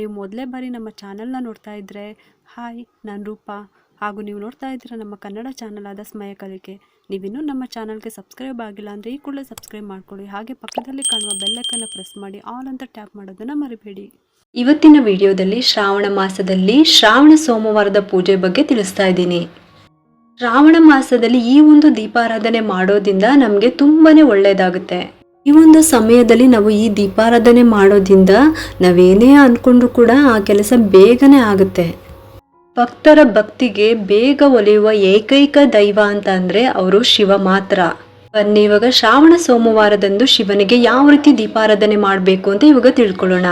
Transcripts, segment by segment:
ನೀವು ಮೊದಲೇ ಬಾರಿ ನಮ್ಮ ಚಾನಲ್ನ ನೋಡ್ತಾ ಇದ್ದರೆ ಹಾಯ್, ನಾನು ರೂಪಾ. ಹಾಗೂ ನೀವು ನೋಡ್ತಾ ಇದ್ದೀರ ನಮ್ಮ ಕನ್ನಡ ಚಾನಲ್ ಆದ ಸ್ಮಯ ಕಲಿಕೆ. ನೀವಿನ್ನೂ ನಮ್ಮ ಚಾನಲ್ಗೆ ಸಬ್ಸ್ಕ್ರೈಬ್ ಆಗಿಲ್ಲ ಅಂದರೆ ಈ ಕೂಡಲೇ ಸಬ್ಸ್ಕ್ರೈಬ್ ಮಾಡ್ಕೊಳ್ಳಿ. ಹಾಗೆ ಪಕ್ಕದಲ್ಲಿ ಕಾಣುವ ಬೆಲ್ಲೈಕನ್ನ ಪ್ರೆಸ್ ಮಾಡಿ ಆಲ್ ಅಂತ ಟ್ಯಾಪ್ ಮಾಡೋದನ್ನು ಮರಿಬೇಡಿ. ಇವತ್ತಿನ ವಿಡಿಯೋದಲ್ಲಿ ಶ್ರಾವಣ ಮಾಸದಲ್ಲಿ ಶ್ರಾವಣ ಸೋಮವಾರದ ಪೂಜೆ ಬಗ್ಗೆ ತಿಳಿಸ್ತಾ ಇದ್ದೀನಿ. ಶ್ರಾವಣ ಮಾಸದಲ್ಲಿ ಈ ಒಂದು ದೀಪಾರಾಧನೆ ಮಾಡೋದ್ರಿಂದ ನಮಗೆ ತುಂಬಾನೇ ಒಳ್ಳೆಯದಾಗುತ್ತೆ. ಈ ಒಂದು ಸಮಯದಲ್ಲಿ ನಾವು ಈ ದೀಪಾರಾಧನೆ ಮಾಡೋದ್ರಿಂದ ನಾವೇನೇ ಅನ್ಕೊಂಡ್ರು ಕೂಡ ಆ ಕೆಲಸ ಬೇಗನೆ ಆಗುತ್ತೆ. ಭಕ್ತರ ಭಕ್ತಿಗೆ ಬೇಗ ಒಲಿಯುವ ಏಕೈಕ ದೈವ ಅಂತ ಅಂದ್ರೆ ಅವರು ಶಿವ ಮಾತ್ರ. ಬನ್ನಿ ಇವಾಗ ಶ್ರಾವಣ ಸೋಮವಾರದಂದು ಶಿವನಿಗೆ ಯಾವ ರೀತಿ ದೀಪಾರಾಧನೆ ಮಾಡಬೇಕು ಅಂತ ಇವಾಗ ತಿಳ್ಕೊಳ್ಳೋಣ.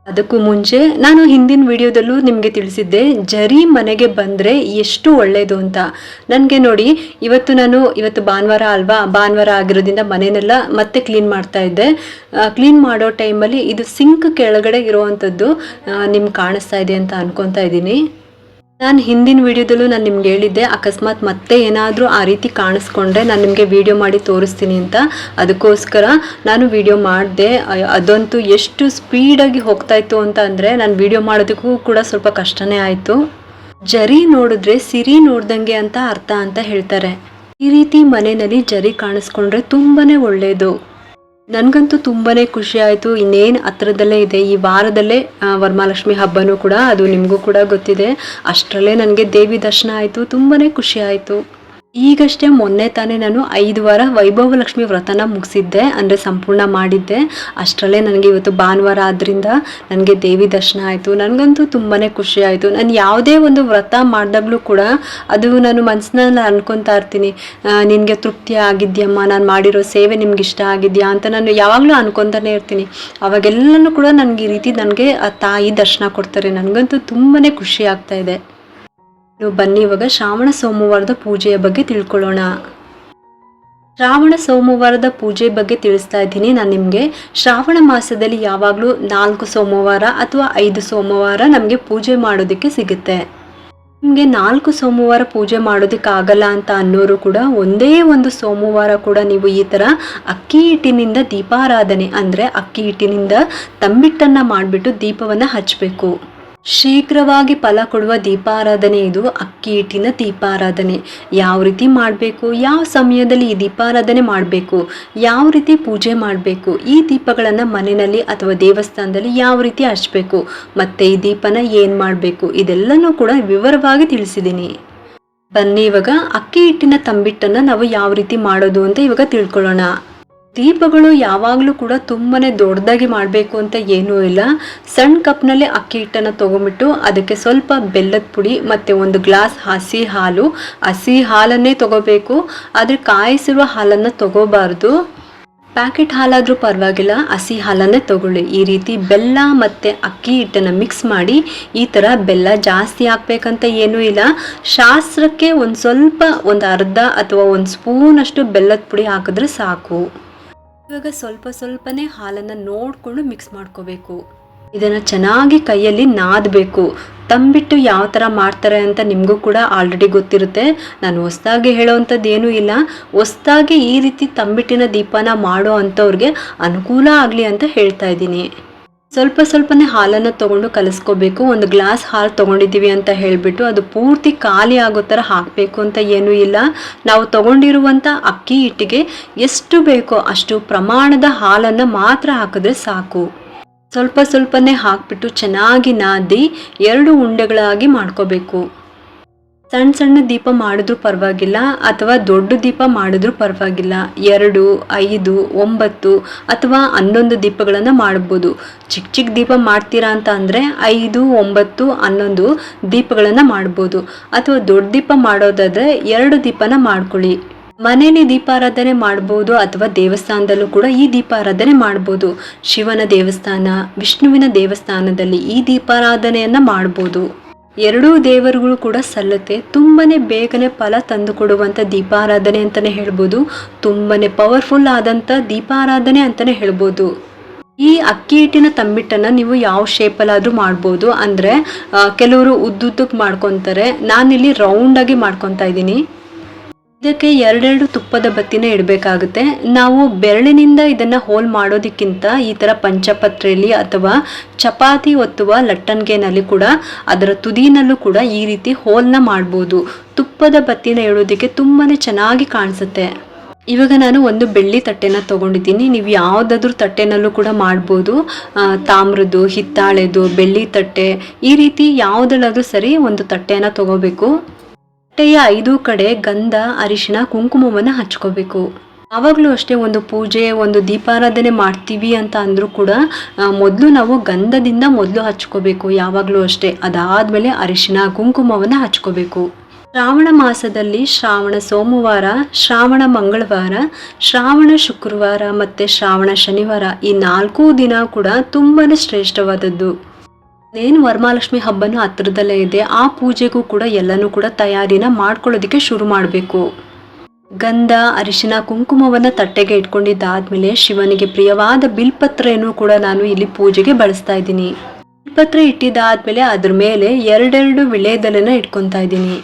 ಅದಕ್ಕೂ ಮುಂಚೆ ನಾನು ಹಿಂದಿನ ವಿಡಿಯೋದಲ್ಲೂ ನಿಮಗೆ ತಿಳಿಸಿದ್ದೆ ಜರಿ ಮನೆಗೆ ಬಂದರೆ ಎಷ್ಟು ಒಳ್ಳೆಯದು ಅಂತ. ನನಗೆ ನೋಡಿ ಇವತ್ತು ಭಾನುವಾರ ಅಲ್ವಾ, ಭಾನುವಾರ ಆಗಿರೋದ್ರಿಂದ ಮನೆಯನ್ನೆಲ್ಲ ಮತ್ತೆ ಕ್ಲೀನ್ ಮಾಡ್ತಾ ಇದ್ದೆ. ಕ್ಲೀನ್ ಮಾಡೋ ಟೈಮಲ್ಲಿ ಇದು ಸಿಂಕ್ ಕೆಳಗಡೆ ಇರುವಂಥದ್ದು ನಿಮ್ಗೆ ಕಾಣಿಸ್ತಾ ಇದೆ ಅಂತ ಅನ್ಕೊತಾ ಇದ್ದೀನಿ. ನಾನು ಹಿಂದಿನ ವಿಡಿಯೋದಲ್ಲೂ ನಾನು ನಿಮ್ಗೆ ಹೇಳಿದ್ದೆ, ಅಕಸ್ಮಾತ್ ಮತ್ತೆ ಏನಾದರೂ ಆ ರೀತಿ ಕಾಣಿಸ್ಕೊಂಡ್ರೆ ನಾನು ನಿಮಗೆ ವಿಡಿಯೋ ಮಾಡಿ ತೋರಿಸ್ತೀನಿ ಅಂತ. ಅದಕ್ಕೋಸ್ಕರ ನಾನು ವಿಡಿಯೋ ಮಾಡಿದೆ. ಅದಂತೂ ಎಷ್ಟು ಸ್ಪೀಡಾಗಿ ಹೋಗ್ತಾ ಇತ್ತು ಅಂತ ಅಂದರೆ ನಾನು ವಿಡಿಯೋ ಮಾಡೋದಕ್ಕೂ ಕೂಡ ಸ್ವಲ್ಪ ಕಷ್ಟನೇ ಆಯಿತು. ಜರಿ ನೋಡಿದ್ರೆ ಸಿರಿ ನೋಡ್ದಂಗೆ ಅಂತ ಅರ್ಥ ಅಂತ ಹೇಳ್ತಾರೆ. ಈ ರೀತಿ ಮನೆಯಲ್ಲಿ ಜರಿ ಕಾಣಿಸ್ಕೊಂಡ್ರೆ ತುಂಬಾ ಒಳ್ಳೆಯದು. ನನಗಂತೂ ತುಂಬಾನೇ ಖುಷಿ ಆಯಿತು. ಇನ್ನೇನು ಹತ್ರದಲ್ಲೇ ಇದೆ, ಈ ವಾರದಲ್ಲೇ ವರಮಹಾಲಕ್ಷ್ಮಿ ಹಬ್ಬನೂ ಕೂಡ, ಅದು ನಿಮಗೂ ಕೂಡ ಗೊತ್ತಿದೆ. ಅಷ್ಟರಲ್ಲೇ ನನಗೆ ದೇವಿ ದರ್ಶನ ಆಯಿತು, ತುಂಬಾನೇ ಖುಷಿ ಆಯಿತು. ಈಗಷ್ಟೇ ಮೊನ್ನೆ ತಾನೇ ನಾನು 5 ವಾರ ವೈಭವ ಲಕ್ಷ್ಮಿ ವ್ರತನ ಮುಗಿಸಿದ್ದೆ, ಅಂದರೆ ಸಂಪೂರ್ಣ ಮಾಡಿದ್ದೆ. ಅಷ್ಟರಲ್ಲೇ ನನಗೆ ಇವತ್ತು ಭಾನುವಾರ ಆದ್ದರಿಂದ ನನಗೆ ದೇವಿ ದರ್ಶನ ಆಯಿತು. ನನಗಂತೂ ತುಂಬಾ ಖುಷಿ ಆಯಿತು. ನಾನು ಯಾವುದೇ ಒಂದು ವ್ರತ ಮಾಡಿದಾಗಲೂ ಕೂಡ ಅದು ನಾನು ಮನಸ್ಸಿನಲ್ಲಿ ಅನ್ಕೊತಾ ಇರ್ತೀನಿ, ನಿನಗೆ ತೃಪ್ತಿ ಆಗಿದ್ಯಮ್ಮ, ನಾನು ಮಾಡಿರೋ ಸೇವೆ ನಿಮ್ಗೆ ಇಷ್ಟ ಆಗಿದೆಯಾ ಅಂತ ನಾನು ಯಾವಾಗಲೂ ಅನ್ಕೊತಾನೆ ಇರ್ತೀನಿ. ಅವಾಗೆಲ್ಲನೂ ಕೂಡ ನನಗೆ ಈ ರೀತಿ ನನಗೆ ಆ ತಾಯಿ ದರ್ಶನ ಕೊಡ್ತಾರೆ. ನನಗಂತೂ ತುಂಬಾ ಖುಷಿ ಆಗ್ತಾ ಇದೆ. ಬನ್ನಿ ಇವಾಗ ಶ್ರಾವಣ ಸೋಮವಾರದ ಪೂಜೆಯ ಬಗ್ಗೆ ತಿಳ್ಕೊಳ್ಳೋಣ. ಶ್ರಾವಣ ಸೋಮವಾರದ ಪೂಜೆ ಬಗ್ಗೆ ತಿಳಿಸ್ತಾ ಇದ್ದೀನಿ ನಾನು ನಿಮಗೆ. ಶ್ರಾವಣ ಮಾಸದಲ್ಲಿ ಯಾವಾಗಲೂ 4 ಸೋಮವಾರ ಅಥವಾ 5 ಸೋಮವಾರ ನಮಗೆ ಪೂಜೆ ಮಾಡೋದಕ್ಕೆ ಸಿಗುತ್ತೆ. ನಿಮಗೆ 4 ಸೋಮವಾರ ಪೂಜೆ ಮಾಡೋದಕ್ಕಾಗಲ್ಲ ಅಂತ ಅನ್ನೋರು ಕೂಡ ಒಂದೇ ಒಂದು ಸೋಮವಾರ ಕೂಡ ನೀವು ಈ ಥರ ಅಕ್ಕಿ ಹಿಟ್ಟಿನಿಂದ ದೀಪಾರಾಧನೆ, ಅಂದರೆ ಅಕ್ಕಿ ಹಿಟ್ಟಿನಿಂದ ತಂಬಿಟ್ಟನ್ನು ಮಾಡಿಬಿಟ್ಟು ದೀಪವನ್ನು ಹಚ್ಚಬೇಕು. ಶೀಘ್ರವಾಗಿ ಫಲ ಕೊಡುವ ದೀಪಾರಾಧನೆ ಇದು, ಅಕ್ಕಿ ಹಿಟ್ಟಿನ ದೀಪಾರಾಧನೆ. ಯಾವ ರೀತಿ ಮಾಡಬೇಕು, ಯಾವ ಸಮಯದಲ್ಲಿ ಈ ದೀಪಾರಾಧನೆ ಮಾಡಬೇಕು, ಯಾವ ರೀತಿ ಪೂಜೆ ಮಾಡಬೇಕು, ಈ ದೀಪಗಳನ್ನು ಮನೆಯಲ್ಲಿ ಅಥವಾ ದೇವಸ್ಥಾನದಲ್ಲಿ ಯಾವ ರೀತಿ ಹಚ್ಚಬೇಕು, ಮತ್ತು ಈ ದೀಪನ ಏನು ಮಾಡಬೇಕು, ಇದೆಲ್ಲನೂ ಕೂಡ ವಿವರವಾಗಿ ತಿಳಿಸಿದ್ದೀನಿ. ಬನ್ನಿ ಇವಾಗ ಅಕ್ಕಿ ಹಿಟ್ಟಿನ ತಂಬಿಟ್ಟನ್ನು ನಾವು ಯಾವ ರೀತಿ ಮಾಡೋದು ಅಂತ ಇವಾಗ ತಿಳ್ಕೊಳ್ಳೋಣ. ದೀಪಗಳು ಯಾವಾಗಲೂ ಕೂಡ ತುಂಬಾ ದೊಡ್ಡದಾಗಿ ಮಾಡಬೇಕು ಅಂತ ಏನೂ ಇಲ್ಲ. ಸಣ್ಣ ಕಪ್ನಲ್ಲಿ ಅಕ್ಕಿ ಹಿಟ್ಟನ್ನು ತೊಗೊಂಬಿಟ್ಟು ಅದಕ್ಕೆ ಸ್ವಲ್ಪ ಬೆಲ್ಲದ ಪುಡಿ ಮತ್ತು 1 ಗ್ಲಾಸ್ ಹಸಿ ಹಾಲನ್ನೇ ತೊಗೋಬೇಕು. ಆದರೆ ಕಾಯಿಸಿರುವ ಹಾಲನ್ನು ತೊಗೋಬಾರ್ದು. ಪ್ಯಾಕೆಟ್ ಹಾಲಾದರೂ ಪರವಾಗಿಲ್ಲ, ಹಸಿ ಹಾಲನ್ನೇ ತೊಗೊಳ್ಳಿ. ಈ ರೀತಿ ಬೆಲ್ಲ ಮತ್ತು ಅಕ್ಕಿ ಹಿಟ್ಟನ್ನು ಮಿಕ್ಸ್ ಮಾಡಿ, ಈ ಥರ ಬೆಲ್ಲ ಜಾಸ್ತಿ ಹಾಕ್ಬೇಕಂತ ಏನೂ ಇಲ್ಲ. ಶಾಸ್ತ್ರಕ್ಕೆ ಒಂದು ಅರ್ಧ ಅಥವಾ 1 ಸ್ಪೂನಷ್ಟು ಬೆಲ್ಲದ ಪುಡಿ ಹಾಕಿದ್ರೆ ಸಾಕು. ಇವಾಗ ಸ್ವಲ್ಪನೇ ಹಾಲನ್ನು ನೋಡಿಕೊಂಡು ಮಿಕ್ಸ್ ಮಾಡ್ಕೋಬೇಕು. ಇದನ್ನು ಚೆನ್ನಾಗಿ ಕೈಯಲ್ಲಿ ನಾದಬೇಕು. ತಂಬಿಟ್ಟು ಯಾವ ಥರ ಮಾಡ್ತಾರೆ ಅಂತ ನಿಮಗೂ ಕೂಡ ಆಲ್ರೆಡಿ ಗೊತ್ತಿರುತ್ತೆ. ನಾನು ಹೊಸದಾಗಿ ಹೇಳೋವಂಥದ್ದು ಏನೂ ಇಲ್ಲ. ಹೊಸದಾಗಿ ಈ ರೀತಿ ತಂಬಿಟ್ಟಿನ ದೀಪನ ಮಾಡೋ ಅಂಥವ್ರಿಗೆ ಅನುಕೂಲ ಆಗಲಿ ಅಂತ ಹೇಳ್ತಾ ಇದ್ದೀನಿ. ಸ್ವಲ್ಪನೇ ಹಾಲನ್ನು ತೊಗೊಂಡು ಕಲಿಸ್ಕೋಬೇಕು. 1 ಗ್ಲಾಸ್ ಹಾಲು ತೊಗೊಂಡಿದ್ದೀವಿ ಅಂತ ಹೇಳಿಬಿಟ್ಟು ಅದು ಪೂರ್ತಿ ಖಾಲಿ ಆಗೋ ಥರ ಹಾಕಬೇಕು ಅಂತ ಏನೂ ಇಲ್ಲ. ನಾವು ತೊಗೊಂಡಿರುವಂಥ ಅಕ್ಕಿ ಹಿಟ್ಟಿಗೆ ಎಷ್ಟು ಬೇಕೋ ಅಷ್ಟು ಪ್ರಮಾಣದ ಹಾಲನ್ನು ಮಾತ್ರ ಹಾಕಿದ್ರೆ ಸಾಕು. ಸ್ವಲ್ಪನೇ ಹಾಕ್ಬಿಟ್ಟು ಚೆನ್ನಾಗಿ ನಾದಿ 2 ಉಂಡೆಗಳಾಗಿ ಮಾಡ್ಕೋಬೇಕು. ಸಣ್ಣ ದೀಪ ಮಾಡಿದ್ರೂ ಪರವಾಗಿಲ್ಲ ಅಥವಾ ದೊಡ್ಡ ದೀಪ ಮಾಡಿದ್ರೂ ಪರವಾಗಿಲ್ಲ. 2, 5, 9 ಅಥವಾ 11 ದೀಪಗಳನ್ನು ಮಾಡ್ಬೋದು. ಚಿಕ್ಕ ದೀಪ ಮಾಡ್ತೀರಾ ಅಂತ ಅಂದರೆ 5, 9, 11 ದೀಪಗಳನ್ನು ಮಾಡ್ಬೋದು. ಅಥವಾ ದೊಡ್ಡ ದೀಪ ಮಾಡೋದಾದರೆ 2 ದೀಪನ ಮಾಡ್ಕೊಳ್ಳಿ. ಮನೆಯಲ್ಲಿ ದೀಪಾರಾಧನೆ ಮಾಡ್ಬೋದು ಅಥವಾ ದೇವಸ್ಥಾನದಲ್ಲೂ ಕೂಡ ಈ ದೀಪಾರಾಧನೆ ಮಾಡ್ಬೋದು. ಶಿವನ ದೇವಸ್ಥಾನ, ವಿಷ್ಣುವಿನ ದೇವಸ್ಥಾನದಲ್ಲಿ ಈ ದೀಪಾರಾಧನೆಯನ್ನು ಮಾಡ್ಬೋದು. 2 ದೇವರುಗಳು ಕೂಡ ಸಲ್ಲುತ್ತೆ. ತುಂಬಾನೇ ಬೇಗನೆ ಫಲ ತಂದು ಕೊಡುವಂಥ ದೀಪಾರಾಧನೆ ಅಂತಲೇ ಹೇಳ್ಬೋದು. ತುಂಬಾನೇ ಪವರ್ಫುಲ್ ಆದಂಥ ದೀಪಾರಾಧನೆ ಅಂತಲೇ ಹೇಳ್ಬೋದು. ಈ ಅಕ್ಕಿ ಹಿಟ್ಟಿನ ತಂಬಿಟ್ಟನ್ನು ನೀವು ಯಾವ ಶೇಪಲ್ಲಾದರೂ ಮಾಡ್ಬೋದು. ಅಂದರೆ ಕೆಲವರು ಉದ್ದುದ್ದಕ್ಕೆ ಮಾಡ್ಕೊತಾರೆ, ನಾನಿಲ್ಲಿ ರೌಂಡಾಗಿ ಮಾಡ್ಕೊತಾ ಇದ್ದೀನಿ. ಇದಕ್ಕೆ ಎರಡೆರಡು ತುಪ್ಪದ ಬತ್ತಿನ ಇಡಬೇಕಾಗುತ್ತೆ. ನಾವು ಬೆರಳಿನಿಂದ ಇದನ್ನು ಹೋಲ್ ಮಾಡೋದಕ್ಕಿಂತ ಈ ಥರ ಪಂಚಪತ್ರೆಯಲ್ಲಿ ಅಥವಾ ಚಪಾತಿ ಒತ್ತುವ ಲಟ್ಟಣಿಗೆನಲ್ಲಿ ಕೂಡ ಅದರ ತುದಿನಲ್ಲೂ ಕೂಡ ಈ ರೀತಿ ಹೋಲ್ನ ಮಾಡ್ಬೋದು. ತುಪ್ಪದ ಬತ್ತಿನ ಇಡೋದಕ್ಕೆ ತುಂಬಾ ಚೆನ್ನಾಗಿ ಕಾಣಿಸುತ್ತೆ. ಇವಾಗ ನಾನು ಒಂದು ಬೆಳ್ಳಿ ತಟ್ಟೆನ ತೊಗೊಂಡಿದ್ದೀನಿ. ನೀವು ಯಾವುದಾದ್ರೂ ತಟ್ಟೆನಲ್ಲೂ ಕೂಡ ಮಾಡ್ಬೋದು. ತಾಮ್ರದ್ದು, ಹಿತ್ತಾಳೆದು, ಬೆಳ್ಳಿ ತಟ್ಟೆ, ಈ ರೀತಿ ಯಾವುದಲ್ಲಾದ್ರೂ ಸರಿ ಒಂದು ತಟ್ಟೆನ ತಗೋಬೇಕು. ತಟ್ಟೆಯ 5 ಕಡೆ ಗಂಧ, ಅರಿಶಿಣ, ಕುಂಕುಮವನ್ನು ಹಚ್ಕೋಬೇಕು. ಯಾವಾಗಲೂ ಅಷ್ಟೇ ಒಂದು ಪೂಜೆ, ಒಂದು ದೀಪಾರಾಧನೆ ಮಾಡ್ತೀವಿ ಅಂತ ಅಂದರೂ ಕೂಡ ಮೊದಲು ನಾವು ಗಂಧದಿಂದ ಮೊದಲು ಹಚ್ಕೋಬೇಕು. ಯಾವಾಗಲೂ ಅಷ್ಟೇ. ಅದಾದಮೇಲೆ ಅರಿಶಿಣ, ಕುಂಕುಮವನ್ನು ಹಚ್ಕೋಬೇಕು. ಶ್ರಾವಣ ಮಾಸದಲ್ಲಿ ಶ್ರಾವಣ ಸೋಮವಾರ, ಶ್ರಾವಣ ಮಂಗಳವಾರ, ಶ್ರಾವಣ ಶುಕ್ರವಾರ ಮತ್ತು ಶ್ರಾವಣ ಶನಿವಾರ ಈ 4 ದಿನ ಕೂಡ ತುಂಬಾ ಶ್ರೇಷ್ಠವಾದದ್ದು. ಏನು ವರಮಹಾಲಕ್ಷ್ಮಿ ಹಬ್ಬನೂ ಹತ್ರದಲ್ಲೇ ಇದೆ. ಆ ಪೂಜೆಗೂ ಕೂಡ ಎಲ್ಲನೂ ಕೂಡ ತಯಾರಿನ ಮಾಡ್ಕೊಳ್ಳೋದಕ್ಕೆ ಶುರು ಮಾಡಬೇಕು. ಗಂಧ, ಅರಿಶಿಣ, ಕುಂಕುಮವನ್ನು ತಟ್ಟೆಗೆ ಇಟ್ಕೊಂಡಿದ್ದಾದ್ಮೇಲೆ ಶಿವನಿಗೆ ಪ್ರಿಯವಾದ ಬಿಲ್ಪತ್ರೆಯನ್ನು ಕೂಡ ನಾನು ಇಲ್ಲಿ ಪೂಜೆಗೆ ಬಳಸ್ತಾ ಇದ್ದೀನಿ. ಬಿಲ್ಪತ್ರೆ ಇಟ್ಟಿದ್ದಾದ್ಮೇಲೆ ಅದ್ರ ಮೇಲೆ ಎರಡೆರಡು ವಿಳೆದೆಲೆನ ಇಟ್ಕೊತಾ ಇದ್ದೀನಿ.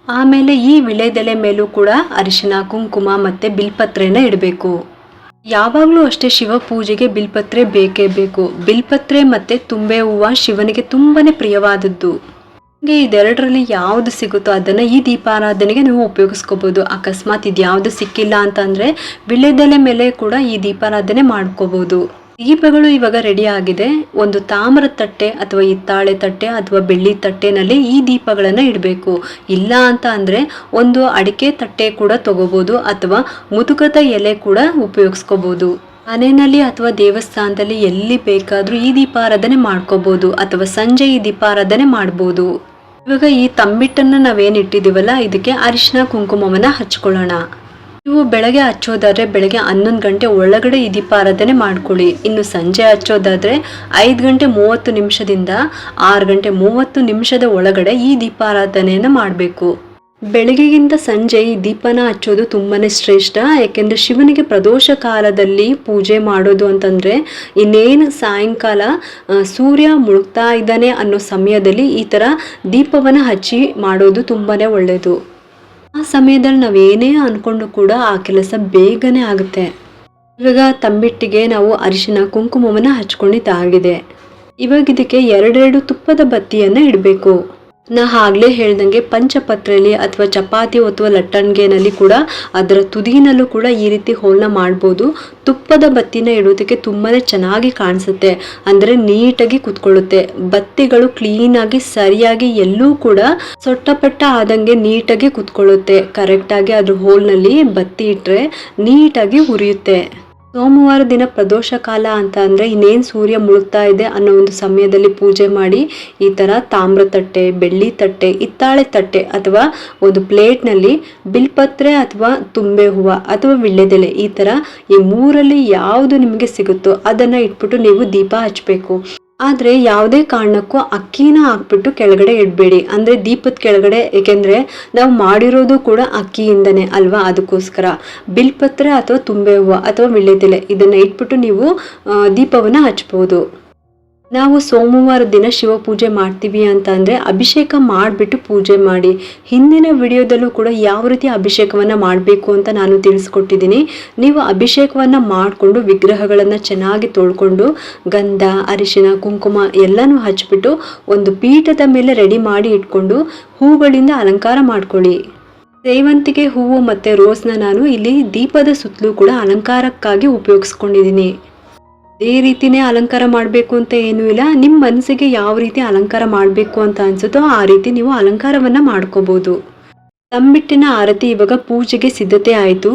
ಆಮೇಲೆ ಈ ವಿಳೆದೆಲೆ ಮೇಲೂ ಕೂಡ ಅರಿಶಿಣ, ಕುಂಕುಮ ಮತ್ತು ಬಿಲ್ಪತ್ರೆನ ಇಡಬೇಕು. ಯಾವಾಗಲೂ ಅಷ್ಟೇ ಶಿವ ಪೂಜೆಗೆ ಬಿಲ್ಪತ್ರೆ ಬೇಕೇ ಬೇಕು. ಬಿಲ್ಪತ್ರೆ ಮತ್ತು ತುಂಬೆ ಹೂವು ಶಿವನಿಗೆ ತುಂಬಾ ಪ್ರಿಯವಾದದ್ದು. ನಿಮಗೆ ಇದೆರಡರಲ್ಲಿ ಯಾವುದು ಸಿಗುತ್ತೋ ಅದನ್ನು ಈ ದೀಪಾರಾಧನೆಗೆ ನೀವು ಉಪಯೋಗಿಸ್ಕೋಬೋದು. ಅಕಸ್ಮಾತ್ ಇದು ಯಾವುದು ಸಿಕ್ಕಿಲ್ಲ ಅಂತಂದರೆ ವಿಳೆದೆಲೆ ಮೇಲೆ ಕೂಡ ಈ ದೀಪಾರಾಧನೆ ಮಾಡ್ಕೋಬೋದು. ದೀಪಗಳು ಇವಾಗ ರೆಡಿ ಆಗಿದೆ. ಒಂದು ತಾಮ್ರ ತಟ್ಟೆ ಅಥವಾ ಹಿತ್ತಾಳೆ ತಟ್ಟೆ ಅಥವಾ ಬೆಳ್ಳಿ ತಟ್ಟೆನಲ್ಲಿ ಈ ದೀಪಗಳನ್ನು ಇಡಬೇಕು. ಇಲ್ಲ ಅಂತ ಅಂದರೆ ಒಂದು ಅಡಿಕೆ ತಟ್ಟೆ ಕೂಡ ತಗೋಬೋದು ಅಥವಾ ಮುದುಕದ ಎಲೆ ಕೂಡ ಉಪಯೋಗಿಸ್ಕೋಬೋದು. ಮನೆಯಲ್ಲಿ ಅಥವಾ ದೇವಸ್ಥಾನದಲ್ಲಿ ಎಲ್ಲಿ ಬೇಕಾದರೂ ಈ ದೀಪಾರಾಧನೆ ಮಾಡ್ಕೋಬೋದು ಅಥವಾ ಸಂಜೆ ಈ ದೀಪಾರಾಧನೆ ಮಾಡ್ಬೋದು. ಇವಾಗ ಈ ತಂಬಿಟ್ಟನ್ನು ನಾವೇನು ಇಟ್ಟಿದ್ದೀವಲ್ಲ ಇದಕ್ಕೆ ಅರಿಶಿನ ಕುಂಕುಮವನ್ನು ಹಚ್ಕೊಳ್ಳೋಣ. ನೀವು ಬೆಳಗ್ಗೆ ಹಚ್ಚೋದಾದರೆ ಬೆಳಗ್ಗೆ 11 ಗಂಟೆ ಒಳಗಡೆ ಈ ದೀಪಾರಾಧನೆ ಮಾಡ್ಕೊಳ್ಳಿ. ಇನ್ನು ಸಂಜೆ ಹಚ್ಚೋದಾದರೆ 5 ಗಂಟೆ 30 ನಿಮಿಷದಿಂದ 6 ಗಂಟೆ 30 ನಿಮಿಷದ ಒಳಗಡೆ ಈ ದೀಪಾರಾಧನೆಯನ್ನು ಮಾಡಬೇಕು. ಬೆಳಗ್ಗೆಗಿಂತ ಸಂಜೆ ಈ ದೀಪನ ಹಚ್ಚೋದು ತುಂಬಾ ಶ್ರೇಷ್ಠ. ಯಾಕೆಂದರೆ ಶಿವನಿಗೆ ಪ್ರದೋಷ ಕಾಲದಲ್ಲಿ ಪೂಜೆ ಮಾಡೋದು ಅಂತಂದರೆ ಇನ್ನೇನು ಸಾಯಂಕಾಲ ಸೂರ್ಯ ಮುಳುಗ್ತಾ ಇದ್ದಾನೆ ಅನ್ನೋ ಸಮಯದಲ್ಲಿ ಈ ಥರ ದೀಪವನ್ನು ಹಚ್ಚಿ ಮಾಡೋದು ತುಂಬಾ ಒಳ್ಳೆಯದು. ಆ ಸಮಯದಲ್ಲಿ ನಾವೇನೇ ಅಂದ್ಕೊಂಡು ಕೂಡ ಆ ಕೆಲಸ ಬೇಗನೆ ಆಗುತ್ತೆ. ಇವಾಗ ತಂಬಿಟ್ಟಿಗೆ ನಾವು ಅರಿಶಿನ ಕುಂಕುಮವನ್ನು ಹಚ್ಕೊಂಡಿದ್ದಾಗಿದೆ. ಇವಾಗ ಇದಕ್ಕೆ ಎರಡೆರಡು ತುಪ್ಪದ ಬತ್ತಿಯನ್ನು ಇಡಬೇಕು. ನಾ ಆಗಲೇ ಹೇಳ್ದಂಗೆ ಪಂಚಪತ್ರೆಯಲ್ಲಿ ಅಥವಾ ಚಪಾತಿ ಒತ್ತುವ ಲಟ್ಟಣಿಗೆನಲ್ಲಿ ಕೂಡ ಅದರ ತುದಿನಲ್ಲೂ ಕೂಡ ಈ ರೀತಿ ಹೋಲ್ನ ಮಾಡ್ಬೋದು. ತುಪ್ಪದ ಬತ್ತಿನ ಇಡೋದಕ್ಕೆ ತುಂಬಾ ಚೆನ್ನಾಗಿ ಕಾಣಿಸುತ್ತೆ. ಅಂದರೆ ನೀಟಾಗಿ ಕುತ್ಕೊಳ್ಳುತ್ತೆ. ಬತ್ತಿಗಳು ಕ್ಲೀನಾಗಿ ಸರಿಯಾಗಿ ಎಲ್ಲೂ ಕೂಡ ಸೊಟ್ಟಪಟ್ಟ ಆದಂಗೆ ನೀಟಾಗಿ ಕುತ್ಕೊಳ್ಳುತ್ತೆ. ಕರೆಕ್ಟಾಗಿ ಅದ್ರ ಹೋಲ್ನಲ್ಲಿ ಬತ್ತಿ ಇಟ್ಟರೆ ನೀಟಾಗಿ ಉರಿಯುತ್ತೆ. ಸೋಮವಾರ ದಿನ ಪ್ರದೋಷ ಕಾಲ ಅಂತ ಅಂದರೆ ಇನ್ನೇನು ಸೂರ್ಯ ಮುಳುಗ್ತಾ ಇದೆ ಅನ್ನೋ ಒಂದು ಸಮಯದಲ್ಲಿ ಪೂಜೆ ಮಾಡಿ ಈ ಥರ ತಾಮ್ರ ತಟ್ಟೆ, ಬೆಳ್ಳಿ ತಟ್ಟೆ, ಹಿತ್ತಾಳೆ ತಟ್ಟೆ ಅಥವಾ ಒಂದು ಪ್ಲೇಟ್ನಲ್ಲಿ ಬಿಲ್ಪತ್ರೆ ಅಥವಾ ತುಂಬೆ ಹೂವು ಅಥವಾ ವಿಳ್ಳೆದೆಲೆ ಈ ಥರ ಈ 3ರಲ್ಲಿ ಯಾವುದು ನಿಮಗೆ ಸಿಗುತ್ತೋ ಅದನ್ನು ಇಟ್ಬಿಟ್ಟು ನೀವು ದೀಪ ಹಚ್ಚಬೇಕು. ಆದರೆ ಯಾವುದೇ ಕಾರಣಕ್ಕೂ ಅಕ್ಕಿನ ಹಾಕ್ಬಿಟ್ಟು ಕೆಳಗಡೆ ಇಡಬೇಡಿ. ಅಂದರೆ ದೀಪದ ಕೆಳಗಡೆ, ಏಕೆಂದರೆ ನಾವು ಮಾಡಿರೋದು ಕೂಡ ಅಕ್ಕಿಯಿಂದನೇ ಅಲ್ವಾ. ಅದಕ್ಕೋಸ್ಕರ ಬಿಲ್ಪತ್ರೆ ಅಥವಾ ತುಂಬೆ ಹೂವು ಅಥವಾ ವಿಳ್ಳೆದೆಲೆ ಇದನ್ನು ಇಟ್ಬಿಟ್ಟು ನೀವು ದೀಪವನ್ನು ಹಚ್ಬೋದು. ನಾವು ಸೋಮವಾರ ದಿನ ಶಿವ ಪೂಜೆ ಮಾಡ್ತೀವಿ ಅಂತ ಅಂದರೆ ಅಭಿಷೇಕ ಮಾಡಿಬಿಟ್ಟು ಪೂಜೆ ಮಾಡಿ. ಹಿಂದಿನ ವಿಡಿಯೋದಲ್ಲೂ ಕೂಡ ಯಾವ ರೀತಿ ಅಭಿಷೇಕವನ್ನು ಮಾಡಬೇಕು ಅಂತ ನಾನು ತಿಳಿಸ್ಕೊಟ್ಟಿದ್ದೀನಿ. ನೀವು ಅಭಿಷೇಕವನ್ನು ಮಾಡಿಕೊಂಡು ವಿಗ್ರಹಗಳನ್ನು ಚೆನ್ನಾಗಿ ತೊಳ್ಕೊಂಡು ಗಂಧ, ಅರಿಶಿಣ, ಕುಂಕುಮ ಎಲ್ಲನೂ ಹಚ್ಬಿಟ್ಟು ಒಂದು ಪೀಠದ ಮೇಲೆ ರೆಡಿ ಮಾಡಿ ಇಟ್ಕೊಂಡು ಹೂಗಳಿಂದ ಅಲಂಕಾರ ಮಾಡ್ಕೊಳ್ಳಿ. ಸೇವಂತಿಗೆ ಹೂವು ಮತ್ತು ರೋಸ್ನ ನಾನು ಇಲ್ಲಿ ದೀಪದ ಸುತ್ತಲೂ ಕೂಡ ಅಲಂಕಾರಕ್ಕಾಗಿ ಉಪಯೋಗಿಸ್ಕೊಂಡಿದ್ದೀನಿ. ಇದೇ ರೀತಿನೇ ಅಲಂಕಾರ ಮಾಡಬೇಕು ಅಂತ ಏನೂ ಇಲ್ಲ. ನಿಮ್ಮ ಮನಸ್ಸಿಗೆ ಯಾವ ರೀತಿ ಅಲಂಕಾರ ಮಾಡಬೇಕು ಅಂತ ಅನಿಸುತ್ತೋ ಆ ರೀತಿ ನೀವು ಅಲಂಕಾರವನ್ನು ಮಾಡ್ಕೋಬೋದು. ತಂಬಿಟ್ಟಿನ ಆರತಿ ಇವಾಗ ಪೂಜೆಗೆ ಸಿದ್ಧತೆ ಆಯಿತು.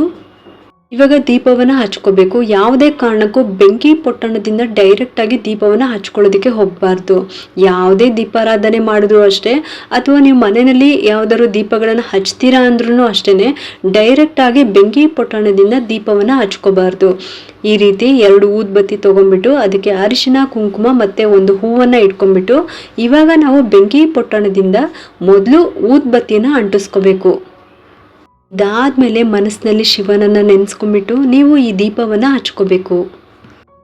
ಇವಾಗ ದೀಪವನ್ನು ಹಚ್ಕೋಬೇಕು. ಯಾವುದೇ ಕಾರಣಕ್ಕೂ ಬೆಂಕಿ ಪೊಟ್ಟಣದಿಂದ ಡೈರೆಕ್ಟಾಗಿ ದೀಪವನ್ನು ಹಚ್ಕೊಳ್ಳೋದಕ್ಕೆ ಹೋಗಬಾರ್ದು. ಯಾವುದೇ ದೀಪಾರಾಧನೆ ಮಾಡಿದ್ರು ಅಷ್ಟೇ ಅಥವಾ ನೀವು ಮನೆಯಲ್ಲಿ ಯಾವುದಾದ್ರು ದೀಪಗಳನ್ನು ಹಚ್ತೀರಾ ಅಂದ್ರೂ ಅಷ್ಟೇ ಡೈರೆಕ್ಟಾಗಿ ಬೆಂಕಿ ಪೊಟ್ಟಣದಿಂದ ದೀಪವನ್ನು ಹಚ್ಕೋಬಾರ್ದು. ಈ ರೀತಿ 2 ಊದ್ಬತ್ತಿ ತೊಗೊಂಡ್ಬಿಟ್ಟು ಅದಕ್ಕೆ ಅರಿಶಿಣ, ಕುಂಕುಮ ಮತ್ತು ಒಂದು ಹೂವನ್ನು ಇಟ್ಕೊಂಡ್ಬಿಟ್ಟು ಇವಾಗ ನಾವು ಬೆಂಕಿ ಪೊಟ್ಟಣದಿಂದ ಮೊದಲು ಊದ್ಬತ್ತಿನ ಅಂಟಿಸ್ಕೋಬೇಕು. ಇದಾದ್ಮೇಲೆ ಮನಸ್ಸಿನಲ್ಲಿ ಶಿವನನ್ನು ನೆನೆಸ್ಕೊಂಡ್ಬಿಟ್ಟು ನೀವು ಈ ದೀಪವನ್ನು ಹಚ್ಕೋಬೇಕು.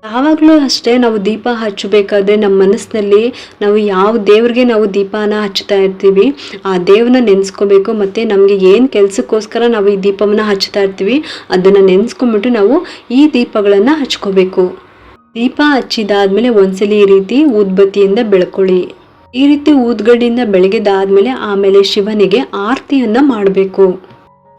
ಯಾವಾಗಲೂ ಅಷ್ಟೇ ನಾವು ದೀಪ ಹಚ್ಚಬೇಕಾದ್ರೆ ನಮ್ಮ ಮನಸ್ಸಿನಲ್ಲಿ ನಾವು ಯಾವ ದೇವ್ರಿಗೆ ನಾವು ದೀಪನ ಹಚ್ತಾ ಇರ್ತೀವಿ ಆ ದೇವ್ರನ್ನ ನೆನೆಸ್ಕೋಬೇಕು. ಮತ್ತು ನಮಗೆ ಏನು ಕೆಲಸಕ್ಕೋಸ್ಕರ ನಾವು ಈ ದೀಪವನ್ನು ಹಚ್ತಾ ಇರ್ತೀವಿ ಅದನ್ನು ನೆನೆಸ್ಕೊಂಬಿಟ್ಟು ನಾವು ಈ ದೀಪಗಳನ್ನು ಹಚ್ಕೋಬೇಕು. ದೀಪ ಹಚ್ಚಿದಾದ್ಮೇಲೆ ಒಂದ್ಸಲಿ ಈ ರೀತಿ ಊದ್ಬತ್ತಿಯಿಂದ ಬೆಳ್ಕೊಳ್ಳಿ. ಈ ರೀತಿ ಊದ್ಗಡ್ಡಿಯಿಂದ ಬೆಳಗಿದಾದ್ಮೇಲೆ ಆಮೇಲೆ ಶಿವನಿಗೆ ಆರತಿಯನ್ನು ಮಾಡಬೇಕು.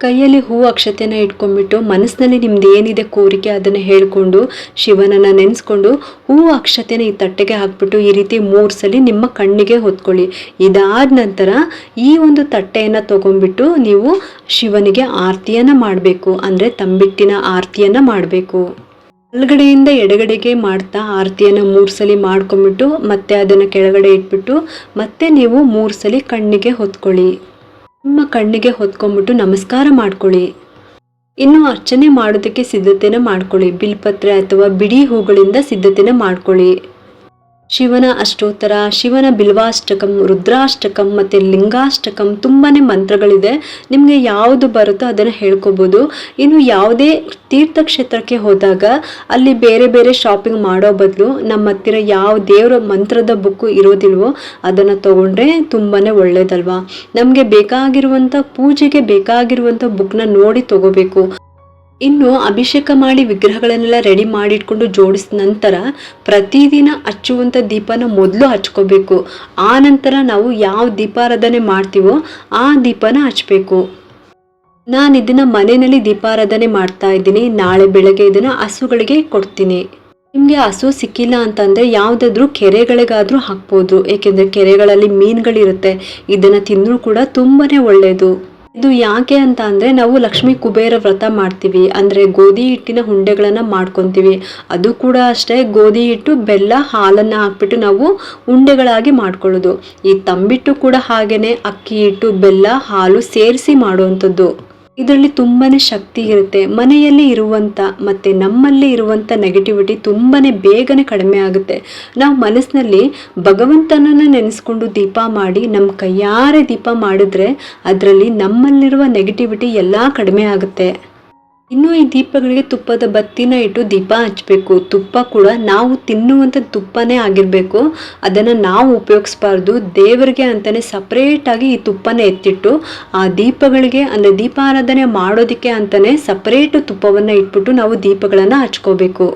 ಕೈಯಲ್ಲಿ ಹೂ ಅಕ್ಷತೆನ ಇಟ್ಕೊಂಡ್ಬಿಟ್ಟು ಮನಸ್ಸಿನಲ್ಲಿ ನಿಮ್ದು ಏನಿದೆ ಕೋರಿಕೆ ಅದನ್ನು ಹೇಳ್ಕೊಂಡು ಶಿವನನ್ನು ನೆನೆಸ್ಕೊಂಡು ಹೂ ಅಕ್ಷತೆನ ಈ ತಟ್ಟೆಗೆ ಹಾಕ್ಬಿಟ್ಟು ಈ ರೀತಿ 3 ಸಲ ನಿಮ್ಮ ಕಣ್ಣಿಗೆ ಹೊತ್ಕೊಳ್ಳಿ. ಇದಾದ ನಂತರ ಈ ಒಂದು ತಟ್ಟೆಯನ್ನು ತಗೊಂಡ್ಬಿಟ್ಟು ನೀವು ಶಿವನಿಗೆ ಆರತಿಯನ್ನು ಮಾಡಬೇಕು. ಅಂದರೆ ತಂಬಿಟ್ಟಿನ ಆರತಿಯನ್ನು ಮಾಡಬೇಕು. ಬಲಗಡೆಯಿಂದ ಎಡಗಡೆಗೆ ಮಾಡ್ತಾ ಆರತಿಯನ್ನು 3 ಸಲ ಮಾಡ್ಕೊಂಡ್ಬಿಟ್ಟು ಮತ್ತೆ ಅದನ್ನು ಕೆಳಗಡೆ ಇಟ್ಬಿಟ್ಟು ಮತ್ತೆ ನೀವು 3 ಸಲ ಕಣ್ಣಿಗೆ ಹೊತ್ಕೊಳ್ಳಿ. ನಿಮ್ಮ ಕಣ್ಣಿಗೆ ಹೊತ್ಕೊಂಡ್ಬಿಟ್ಟು ನಮಸ್ಕಾರ ಮಾಡ್ಕೊಳ್ಳಿ. ಇನ್ನು ಅರ್ಚನೆ ಮಾಡೋದಕ್ಕೆ ಸಿದ್ಧತೆನ ಮಾಡ್ಕೊಳ್ಳಿ. ಬಿಲ್ಪತ್ರೆ ಅಥವಾ ಬಿಡಿ ಹೂಗಳಿಂದ ಸಿದ್ಧತೆನ ಮಾಡ್ಕೊಳ್ಳಿ. ಶಿವನ ಅಷ್ಟೋತ್ತರ, ಶಿವನ ಬಿಲ್ವಾಷ್ಟಕಂ, ರುದ್ರಾಷ್ಟಕಂ ಮತ್ತು ಲಿಂಗಾಷ್ಟಕಂ ತುಂಬಾ ಮಂತ್ರಗಳಿದೆ. ನಿಮಗೆ ಯಾವುದು ಬರುತ್ತೋ ಅದನ್ನು ಹೇಳ್ಕೊಬೋದು. ಇನ್ನು ಯಾವುದೇ ತೀರ್ಥಕ್ಷೇತ್ರಕ್ಕೆ ಹೋದಾಗ ಅಲ್ಲಿ ಬೇರೆ ಬೇರೆ ಶಾಪಿಂಗ್ ಮಾಡೋ ಬದಲು ನಮ್ಮ ಹತ್ತಿರ ಯಾವ ದೇವರ ಮಂತ್ರದ ಬುಕ್ಕು ಇರೋದಿಲ್ವೋ ಅದನ್ನು ತೊಗೊಂಡ್ರೆ ತುಂಬಾ ಒಳ್ಳೇದಲ್ವಾ. ನಮಗೆ ಬೇಕಾಗಿರುವಂಥ ಪೂಜೆಗೆ ಬೇಕಾಗಿರುವಂಥ ಬುಕ್ನ ನೋಡಿ ತಗೋಬೇಕು. ಇನ್ನು ಅಭಿಷೇಕ ಮಾಡಿ ವಿಗ್ರಹಗಳನ್ನೆಲ್ಲ ರೆಡಿ ಮಾಡಿಟ್ಕೊಂಡು ಜೋಡಿಸಿದ ನಂತರ ಪ್ರತಿದಿನ ಹಚ್ಚುವಂಥ ದೀಪನ ಮೊದಲು ಹಚ್ಕೋಬೇಕು. ಆ ನಂತರ ನಾವು ಯಾವ ದೀಪಾರಾಧನೆ ಮಾಡ್ತೀವೋ ಆ ದೀಪನ ಹಚ್ಚಬೇಕು. ನಾನು ಇದನ್ನು ಮನೆಯಲ್ಲಿ ದೀಪಾರಾಧನೆ ಮಾಡ್ತಾ ಇದ್ದೀನಿ. ನಾಳೆ ಬೆಳಗ್ಗೆ ಇದನ್ನು ಹಸುಗಳಿಗೆ ಕೊಡ್ತೀನಿ. ನಿಮಗೆ ಹಸು ಸಿಕ್ಕಿಲ್ಲ ಅಂತಂದರೆ ಯಾವುದಾದ್ರೂ ಕೆರೆಗಳಿಗಾದರೂ ಹಾಕ್ಬೋದು. ಏಕೆಂದರೆ ಕೆರೆಗಳಲ್ಲಿ ಮೀನುಗಳಿರುತ್ತೆ. ಇದನ್ನು ತಿಂದರೂ ಕೂಡ ತುಂಬಾ ಒಳ್ಳೆಯದು. ಇದು ಯಾಕೆ ಅಂತ ಅಂದರೆ ನಾವು ಲಕ್ಷ್ಮೀ ಕುಬೇರ ವ್ರತ ಮಾಡ್ತೀವಿ. ಅಂದರೆ ಗೋಧಿ ಹಿಟ್ಟಿನ ಉಂಡೆಗಳನ್ನು ಮಾಡ್ಕೊತೀವಿ. ಅದು ಕೂಡ ಅಷ್ಟೇ ಗೋಧಿ ಹಿಟ್ಟು, ಬೆಲ್ಲ, ಹಾಲನ್ನು ಹಾಕ್ಬಿಟ್ಟು ನಾವು ಉಂಡೆಗಳಾಗಿ ಮಾಡ್ಕೊಳ್ಳೋದು. ಈ ತಂಬಿಟ್ಟು ಕೂಡ ಹಾಗೇನೆ ಅಕ್ಕಿ ಹಿಟ್ಟು, ಬೆಲ್ಲ, ಹಾಲು ಸೇರಿಸಿ ಮಾಡುವಂಥದ್ದು. ಇದರಲ್ಲಿ ತುಂಬಾ ಶಕ್ತಿ ಇರುತ್ತೆ. ಮನೆಯಲ್ಲಿ ಇರುವಂಥ ಮತ್ತು ನಮ್ಮಲ್ಲಿ ಇರುವಂಥ ನೆಗೆಟಿವಿಟಿ ತುಂಬಾ ಬೇಗನೆ ಕಡಿಮೆ ಆಗುತ್ತೆ. ನಾವು ಮನಸ್ಸಿನಲ್ಲಿ ಭಗವಂತನನ್ನು ನೆನೆಸ್ಕೊಂಡು ದೀಪ ಮಾಡಿ ನಮ್ಮ ಕೈಯಾರೆ ದೀಪ ಮಾಡಿದ್ರೆ ಅದರಲ್ಲಿ ನಮ್ಮಲ್ಲಿರುವ ನೆಗೆಟಿವಿಟಿ ಎಲ್ಲ ಕಡಿಮೆ ಆಗುತ್ತೆ. ಇನ್ನು ಈ ದೀಪಗಳಿಗೆ ತುಪ್ಪದ ಬತ್ತಿನ ಇಟ್ಟು ದೀಪ ಹಚ್ಚಬೇಕು. ತುಪ್ಪ ಕೂಡ ನಾವು ತಿನ್ನುವಂಥ ತುಪ್ಪನೇ ಆಗಿರಬೇಕು. ಅದನ್ನು ನಾವು ಉಪಯೋಗಿಸ್ಬಾರ್ದು. ದೇವರಿಗೆ ಅಂತಲೇ ಸಪ್ರೇಟಾಗಿ ಈ ತುಪ್ಪನ ಎತ್ತಿಟ್ಟು ಆ ದೀಪಗಳಿಗೆ ಅಂದರೆ ದೀಪಾರಾಧನೆ ಮಾಡೋದಕ್ಕೆ ಅಂತಲೇ ಸಪ್ರೇಟು ತುಪ್ಪವನ್ನು ಇಟ್ಬಿಟ್ಟು ನಾವು ದೀಪಗಳನ್ನು ಹಚ್ಕೋಬೇಕು.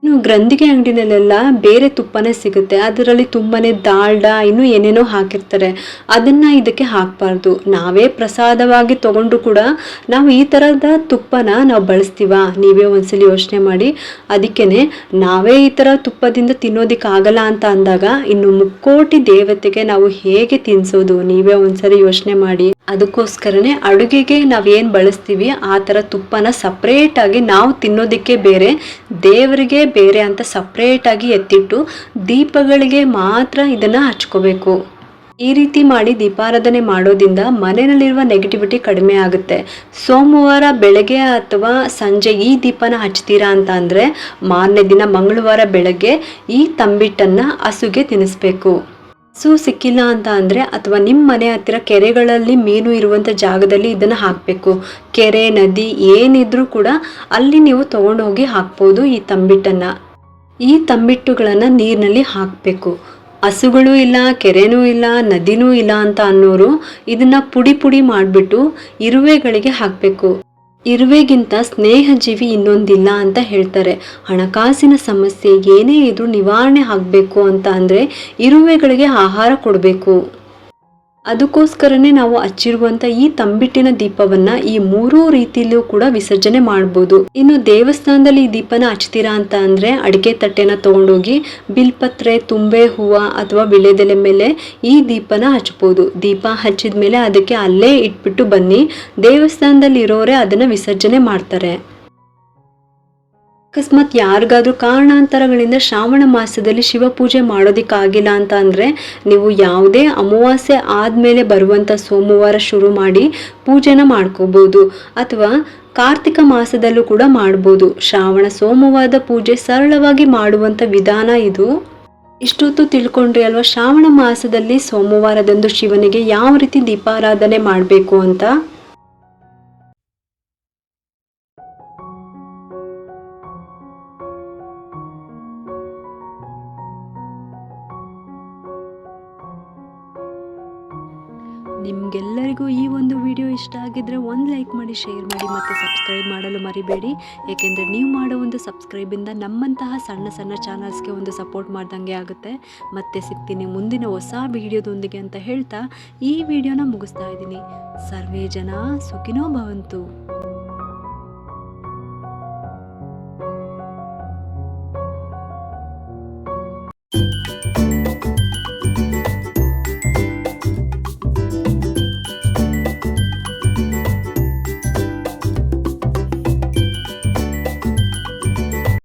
ಇನ್ನು ಗ್ರಂಥಿಗೆ ಅಂಗಡಿನಲ್ಲೆಲ್ಲ ಬೇರೆ ತುಪ್ಪನೇ ಸಿಗುತ್ತೆ. ಅದರಲ್ಲಿ ತುಂಬಾ ದಾಲ್ಡಾ ಇನ್ನೂ ಏನೇನೋ ಹಾಕಿರ್ತಾರೆ. ಅದನ್ನು ಇದಕ್ಕೆ ಹಾಕಬಾರ್ದು. ನಾವೇ ಪ್ರಸಾದವಾಗಿ ತೊಗೊಂಡು ಕೂಡ ನಾವು ಈ ಥರದ ತುಪ್ಪನ ನಾವು ಬಳಸ್ತೀವ? ನೀವೇ ಒಂದ್ಸಲಿ ಯೋಚನೆ ಮಾಡಿ. ಅದಕ್ಕೇ ನಾವೇ ಈ ಥರ ತುಪ್ಪದಿಂದ ತಿನ್ನೋದಕ್ಕಾಗಲ್ಲ ಅಂತ ಅಂದಾಗ ಇನ್ನು ಮುಕ್ಕೋಟಿ ದೇವತೆಗೆ ನಾವು ಹೇಗೆ ತಿನ್ನಿಸೋದು? ನೀವೇ ಒಂದ್ಸರಿ ಯೋಚನೆ ಮಾಡಿ. ಅದಕ್ಕೋಸ್ಕರನೇ ಅಡುಗೆಗೆ ನಾವೇನು ಬಳಸ್ತೀವಿ ಆ ಥರ ತುಪ್ಪನ ಸಪ್ರೇಟಾಗಿ ನಾವು ತಿನ್ನೋದಕ್ಕೆ ಬೇರೆ, ದೇವರಿಗೆ ಬೇರೆ ಅಂತ ಸಪ್ರೇಟಾಗಿ ಎತ್ತಿಟ್ಟು ದೀಪಗಳಿಗೆ ಮಾತ್ರ ಇದನ್ನು ಹಚ್ಕೋಬೇಕು. ಈ ರೀತಿ ಮಾಡಿ ದೀಪಾರಾಧನೆ ಮಾಡೋದ್ರಿಂದ ಮನೆಯಲ್ಲಿರುವ ನೆಗೆಟಿವಿಟಿ ಕಡಿಮೆ ಆಗುತ್ತೆ. ಸೋಮವಾರ ಬೆಳಗ್ಗೆ ಅಥವಾ ಸಂಜೆ ಈ ದೀಪನ ಹಚ್ತೀರಾ ಅಂತ ಅಂದರೆ ಮಾರನೇ ದಿನ ಮಂಗಳವಾರ ಬೆಳಗ್ಗೆ ಈ ತಂಬಿಟ್ಟನ್ನು ಹಸುಗೆ ತಿನ್ನಿಸ್ಬೇಕು. ಹಸು ಸಿಕ್ಕಿಲ್ಲ ಅಂತ ಅಂದರೆ ಅಥವಾ ನಿಮ್ಮ ಮನೆ ಹತ್ತಿರ ಕೆರೆಗಳಲ್ಲಿ ಮೀನು ಇರುವಂಥ ಜಾಗದಲ್ಲಿ ಇದನ್ನು ಹಾಕಬೇಕು. ಕೆರೆ, ನದಿ ಏನಿದ್ರೂ ಕೂಡ ಅಲ್ಲಿ ನೀವು ತೊಗೊಂಡು ಹೋಗಿ ಹಾಕ್ಬೋದು ಈ ತಂಬಿಟ್ಟನ್ನು. ಈ ತಂಬಿಟ್ಟುಗಳನ್ನು ನೀರಿನಲ್ಲಿ ಹಾಕಬೇಕು. ಹಸುಗಳು ಇಲ್ಲ, ಕೆರೆನೂ ಇಲ್ಲ, ನದಿನೂ ಇಲ್ಲ ಅಂತ ಅನ್ನೋರು ಇದನ್ನು ಪುಡಿ ಪುಡಿ ಮಾಡಿಬಿಟ್ಟು ಇರುವೆಗಳಿಗೆ ಹಾಕಬೇಕು. ಇರುವೆಗಿಂತ ಸ್ನೇಹಜೀವಿ ಇನ್ನೊಂದಿಲ್ಲ ಅಂತ ಹೇಳ್ತಾರೆ. ಹಣಕಾಸಿನ ಸಮಸ್ಯೆ ಏನೇ ಇದ್ರೂ ನಿವಾರಣೆ ಆಗಬೇಕು ಅಂತ ಅಂದರೆ ಇರುವೆಗಳಿಗೆ ಆಹಾರ ಕೊಡಬೇಕು. ಅದಕ್ಕೋಸ್ಕರನೇ ನಾವು ಹಚ್ಚಿರುವಂಥ ಈ ತಂಬಿಟ್ಟಿನ ದೀಪವನ್ನು ಈ 3 ರೀತಿಯಲ್ಲೂ ಕೂಡ ವಿಸರ್ಜನೆ ಮಾಡ್ಬೋದು. ಇನ್ನು ದೇವಸ್ಥಾನದಲ್ಲಿ ಈ ದೀಪನ ಹಚ್ತೀರಾ ಅಂತ ಅಂದರೆ ಅಡಿಕೆ ತಟ್ಟೆನ ತೊಗೊಂಡೋಗಿ ಬಿಲ್ಪತ್ರೆ, ತುಂಬೆ ಹೂವು ಅಥವಾ ವಿಳ್ಯದೆಲೆ ಮೇಲೆ ಈ ದೀಪನ ಹಚ್ಬೋದು. ದೀಪ ಹಚ್ಚಿದ ಮೇಲೆ ಅದಕ್ಕೆ ಅಲ್ಲೇ ಇಟ್ಬಿಟ್ಟು ಬನ್ನಿ. ದೇವಸ್ಥಾನದಲ್ಲಿ ಇರೋರೇ ಅದನ್ನು ವಿಸರ್ಜನೆ ಮಾಡ್ತಾರೆ. ಅಕಸ್ಮಾತ್ ಯಾರಿಗಾದ್ರೂ ಕಾರಣಾಂತರಗಳಿಂದ ಶ್ರಾವಣ ಮಾಸದಲ್ಲಿ ಶಿವ ಪೂಜೆ ಮಾಡೋದಕ್ಕಾಗಿಲ್ಲ ಅಂತ ಅಂದರೆ ನೀವು ಯಾವುದೇ ಅಮಾವಾಸ್ಯೆ ಆದಮೇಲೆ ಬರುವಂಥ ಸೋಮವಾರ ಶುರು ಮಾಡಿ ಪೂಜೆನ ಮಾಡ್ಕೋಬೋದು. ಅಥವಾ ಕಾರ್ತಿಕ ಮಾಸದಲ್ಲೂ ಕೂಡ ಮಾಡ್ಬೋದು. ಶ್ರಾವಣ ಸೋಮವಾರದ ಪೂಜೆ ಸರಳವಾಗಿ ಮಾಡುವಂಥ ವಿಧಾನ ಇದು. ಇಷ್ಟೊತ್ತು ತಿಳ್ಕೊಂಡ್ರಿ ಅಲ್ವಾ ಶ್ರಾವಣ ಮಾಸದಲ್ಲಿ ಸೋಮವಾರದಂದು ಶಿವನಿಗೆ ಯಾವ ರೀತಿ ದೀಪಾರಾಧನೆ ಮಾಡಬೇಕು ಅಂತ. ನಿಮಗೆಲ್ಲರಿಗೂ ಈ ಒಂದು ವಿಡಿಯೋ ಇಷ್ಟ ಆಗಿದ್ದರೆ ಒಂದು ಲೈಕ್ ಮಾಡಿ, ಶೇರ್ ಮಾಡಿ ಮತ್ತು ಸಬ್ಸ್ಕ್ರೈಬ್ ಮಾಡಲು ಮರಿಬೇಡಿ. ಏಕೆಂದರೆ ನೀವು ಮಾಡೋ ಒಂದು ಸಬ್ಸ್ಕ್ರೈಬಿಂದ ನಮ್ಮಂತಹ ಸಣ್ಣ ಸಣ್ಣ ಚಾನಲ್ಸ್ಗೆ ಒಂದು ಸಪೋರ್ಟ್ ಮಾಡ್ದಂಗೆ ಆಗುತ್ತೆ. ಮತ್ತೆ ಸಿಗ್ತೀನಿ ಮುಂದಿನ ಹೊಸ ವಿಡಿಯೋದೊಂದಿಗೆ ಅಂತ ಹೇಳ್ತಾ ಈ ವಿಡಿಯೋನ ಮುಗಿಸ್ತಾ ಇದ್ದೀನಿ. ಸರ್ವೇ ಜನ ಸುಖಿನೋ ಭವಂತು.